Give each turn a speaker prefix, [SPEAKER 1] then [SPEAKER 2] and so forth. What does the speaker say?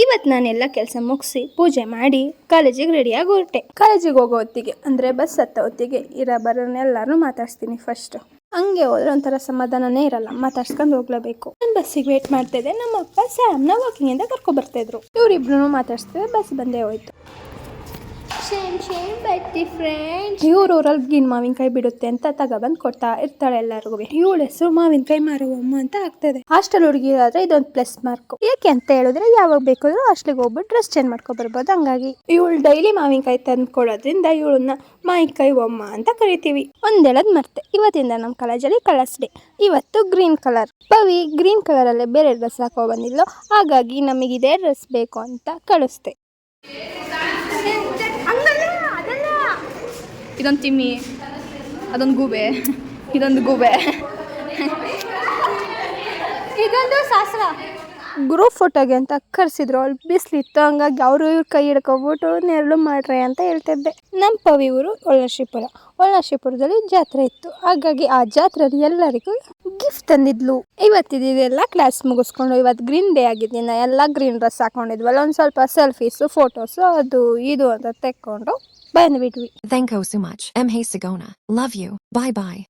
[SPEAKER 1] ಇವತ್ತು ನಾನೆಲ್ಲ ಕೆಲಸ ಮುಗಿಸಿ ಪೂಜೆ ಮಾಡಿ ಕಾಲೇಜಿಗೆ ರೆಡಿಯಾಗಿ ಹೊರಟೆ. ಕಾಲೇಜಿಗೆ ಹೋಗೋ ಹೊತ್ತಿಗೆ ಅಂದರೆ ಬಸ್ ಹತ್ತ ಹೊತ್ತಿಗೆ ಬರೋನೆಲ್ಲರೂ ಮಾತಾಡ್ಸ್ತೀನಿ ಫಸ್ಟ್. ಹಂಗೆ ಹೋದ್ರೆ ಒಂಥರ ಸಮಾಧಾನನೇ ಇರಲ್ಲ, ಮಾತಾಡ್ಸ್ಕೊಂಡು ಹೋಗ್ಲೇಬೇಕು. ನಾನು ಬಸ್ಸಿಗೆ ವೇಟ್ ಮಾಡ್ತಾ ಇದ್ದೆ. ನಮ್ಮ ಅಪ್ಪ ಸ್ಯಾಮ್ನ ವಾಕಿಂಗ್ ಇಂದ ಕರ್ಕೊ ಬರ್ತಾ ಇದ್ರು. ಇವರಿಬ್ರು ಮಾತಾಡ್ಸ್ತಿದ್ದೆ. ಬಸ್ ಬಂದೇ ಹೋಯ್ತು. ಇವ್ರ ಊರಲ್ಲಿ ಗಿನ್ ಮಾವಿನಕಾಯಿ ಬಿಡುತ್ತೆ ಅಂತ ತಗೊಬಂದು ಕೊಡ್ತಾ ಇರ್ತಾಳೆ ಎಲ್ಲರಿಗೂ. ಇವಳ ಹೆಸರು ಮಾವಿನಕಾಯಿ ಮಾರುವಮ್ಮ ಅಂತ ಆಗ್ತದೆ. ಹಾಸ್ಟೆಲ್ ಹುಡುಗಿರಾದ್ರೆ ಇದೊಂದು ಪ್ಲಸ್ ಮಾರ್ಕ್. ಯಾಕೆ ಅಂತ ಹೇಳಿದ್ರೆ ಯಾವಾಗ ಬೇಕಾದ್ರೂ ಹಾಸ್ಟೆಲ್ಗೆ ಹೋಗ್ಬಿಟ್ಟು ಡ್ರೆಸ್ ಚೇಂಜ್ ಮಾಡ್ಕೊ ಬರ್ಬೋದು. ಹಂಗಾಗಿ ಇವಳು ಡೈಲಿ ಮಾವಿನಕಾಯಿ ತಂದು ಕೊಡೋದ್ರಿಂದ ಇವಳನ್ನ ಮಾವಿನಕಾಯಿ ಅಮ್ಮ ಅಂತ ಕರಿತೀವಿ. ಒಂದೇಳದ್ ಮರ್ತೆ, ಇವತ್ತಿಂದ ನಮ್ಮ ಕಾಲೇಜಲ್ಲಿ ಕಲರ್ಸ್ ಡೇ. ಇವತ್ತು green colour. Pavi green colour ಅಲ್ಲೇ ಬೇರೆ ಡ್ರೆಸ್ ಹಾಕೋ ಬಂದಿದ್ಲು. ಹಾಗಾಗಿ ನಮಗೆ ಇದೇ ಡ್ರೆಸ್ ಬೇಕು ಅಂತ ಕಳಿಸ್ದೆ.
[SPEAKER 2] ಇದೊಂದು ತಿಮ್ಮಿ, ಅದೊಂದು ಗೂಬೆ, ಇದೊಂದು ಗೂಬೆ,
[SPEAKER 1] ಇದೊಂದು ಶಾಸ್ತ್ರ. ಗ್ರೂಪ್ ಫೋಟೋಗೆ ಅಂತ ಕರೆಸಿದ್ರು. ಅವ್ಳು ಬಿಸಿಲಿತ್ತು, ಹಂಗಾಗಿ ಅವರು ಇವ್ರ ಕೈ ಹಿಡ್ಕೊಬಿಟ್ಟು ನೆರಳು ಮಾಡ್ರೆ ಅಂತ ಹೇಳ್ತಿದ್ದೆ. ನಮ್ಮ ಪವಿ ಊರು ಒಳನಾಶಿಪುರದಲ್ಲಿ ಜಾತ್ರೆ ಇತ್ತು. ಹಾಗಾಗಿ ಆ ಜಾತ್ರೆಯಲ್ಲಿ ಎಲ್ಲರಿಗೂ ಗಿಫ್ಟ್ ತಂದಿದ್ಲು. ಇವತ್ತಿದೆಲ್ಲ ಕ್ಲಾಸ್ ಮುಗಿಸ್ಕೊಂಡು ಇವತ್ತು ಗ್ರೀನ್ ಡೇ ಆಗಿದ್ದೀನಿ. ಎಲ್ಲ ಗ್ರೀನ್ ಡ್ರೆಸ್ ಹಾಕೊಂಡಿದ್ವಲ್ಲ, ಒಂದು ಸ್ವಲ್ಪ ಸೆಲ್ಫೀಸು ಫೋಟೋಸು ಅದು ಇದು ಅಂತ ತೆಕ್ಕೊಂಡು ಬಂದ್ಬಿಟ್ವಿ.
[SPEAKER 3] Thank you so much. M. Hey Sigona. Love you. Bye bye.